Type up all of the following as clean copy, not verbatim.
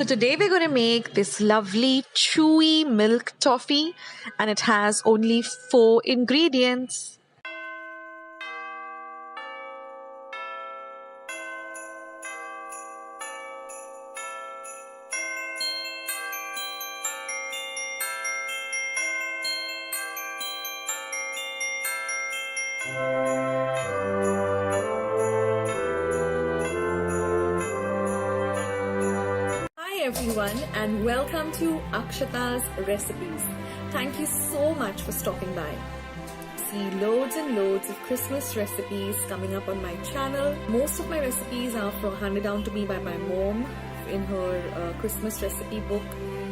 So today we're going to make this lovely chewy milk toffee, and it has only 4 ingredients. Hi everyone and welcome to Akshata's Recipes. Thank you so much for stopping by. See loads and loads of Christmas recipes coming up on my channel. Most of my recipes are handed down to me by my mom in her Christmas recipe book.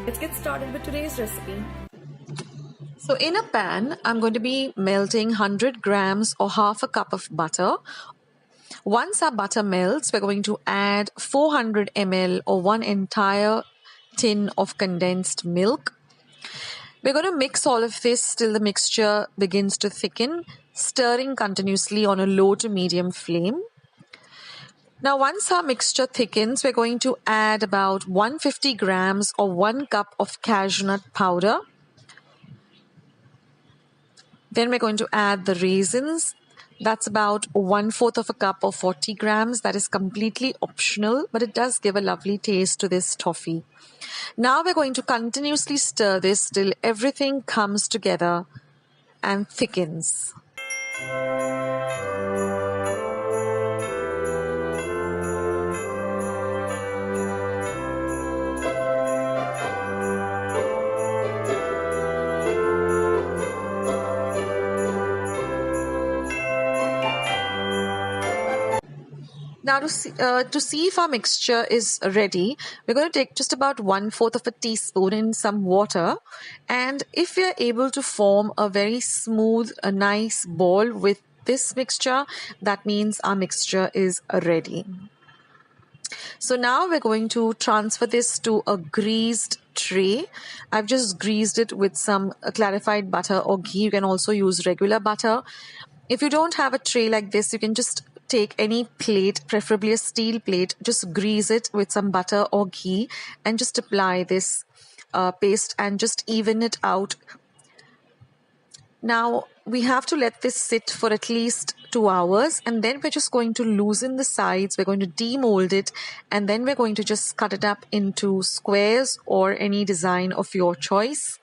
Let's get started with today's recipe. So in a pan, I'm going to be melting 100 grams or half a cup of butter. Once our butter melts, we're going to add 400 ml or 1 entire tin of condensed milk. We're going to mix all of this till the mixture begins to thicken, stirring continuously on a low to medium flame. Now, once our mixture thickens, we're going to add about 150 grams or 1 cup of cashew nut powder. Then we're going to add the raisins. That's about 1/4 of a cup or 40 grams. That is completely optional, but it does give a lovely taste to this toffee. Now we're going to continuously stir this till everything comes together and thickens. Now to see if our mixture is ready, we're going to take just about 1/4 of a teaspoon in some water, and if we are able to form a very smooth, a nice ball with this mixture, that means our mixture is ready. So now we're going to transfer this to a greased tray. I've just greased it with some clarified butter or ghee. You can also use regular butter. If you don't have a tray like this, you can just take any plate, preferably a steel plate, just grease it with some butter or ghee and just apply this paste and just even it out. Now we have to let this sit for at least 2 hours, and then we're just going to loosen the sides. We're going to demold it, and then we're going to just cut it up into squares or any design of your choice.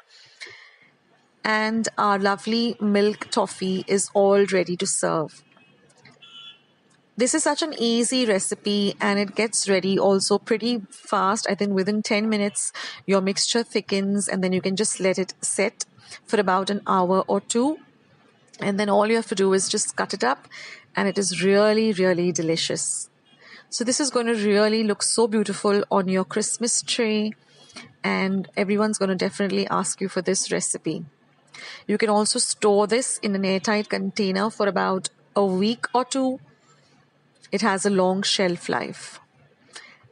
And our lovely milk toffee is all ready to serve. This is such an easy recipe and it gets ready also pretty fast. I think within 10 minutes your mixture thickens, and then you can just let it set for about an hour or 2. And then all you have to do is just cut it up, and it is really, really delicious. So this is going to really look so beautiful on your Christmas tray, and everyone's going to definitely ask you for this recipe. You can also store this in an airtight container for about a week or 2. It has a long shelf life.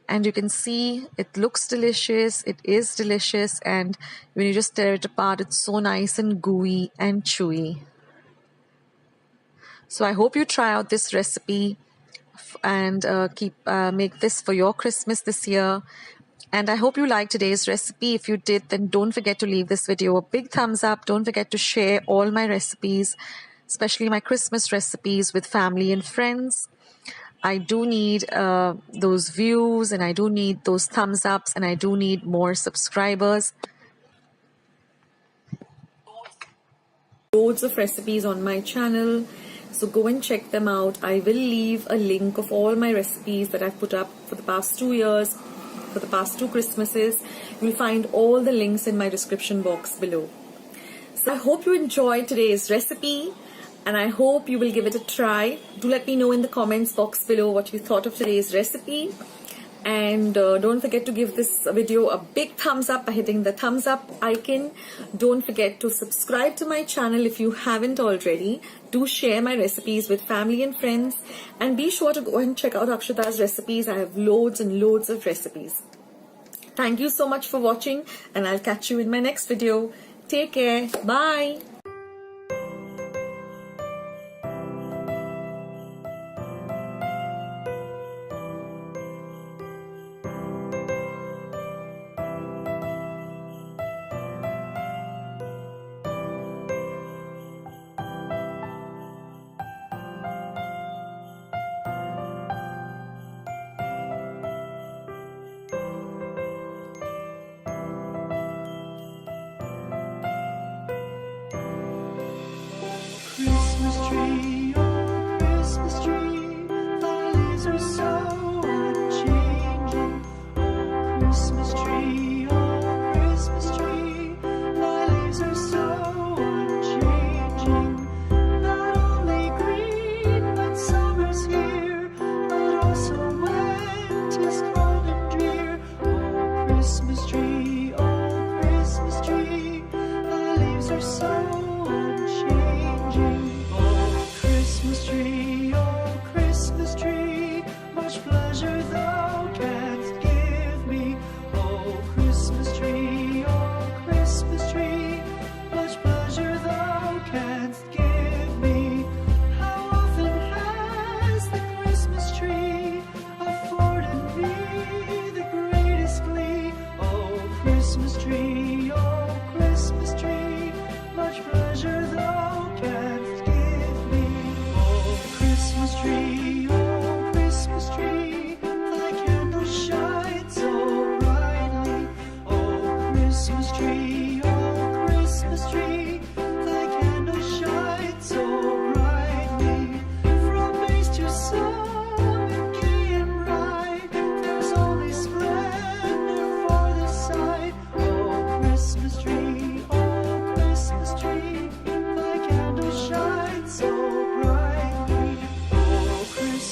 And you can see it looks delicious, it is delicious, and when you just tear it apart, it's so nice and gooey and chewy. So I hope you try out this recipe and make this for your Christmas this year. And I hope you liked today's recipe. If you did, then don't forget to leave this video a big thumbs up. Don't forget to share all my recipes, especially my Christmas recipes, with family and friends. I do need those views, and I do need those thumbs ups, and I do need more subscribers. Loads of recipes on my channel, so go and check them out. I will leave a link of all my recipes that I've put up for the past 2 years, for the past 2 Christmases. You'll find all the links in my description box below. So I hope you enjoyed today's recipe, and I hope you will give it a try. Do let me know in the comments box below what you thought of today's recipe. And don't forget to give this video a big thumbs up by hitting the thumbs up icon. Don't forget to subscribe to my channel if you haven't already. Do share my recipes with family and friends. And be sure to go and check out Akshata's recipes. I have loads and loads of recipes. Thank you so much for watching, and I'll catch you in my next video. Take care. Bye.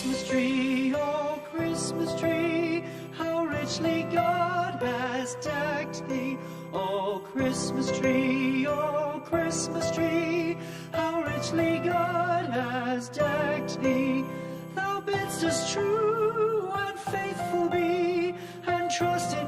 Christmas tree, oh Christmas tree, how richly God has decked thee. Oh Christmas tree, how richly God has decked thee. Thou bidst us true and faithful be, and trust in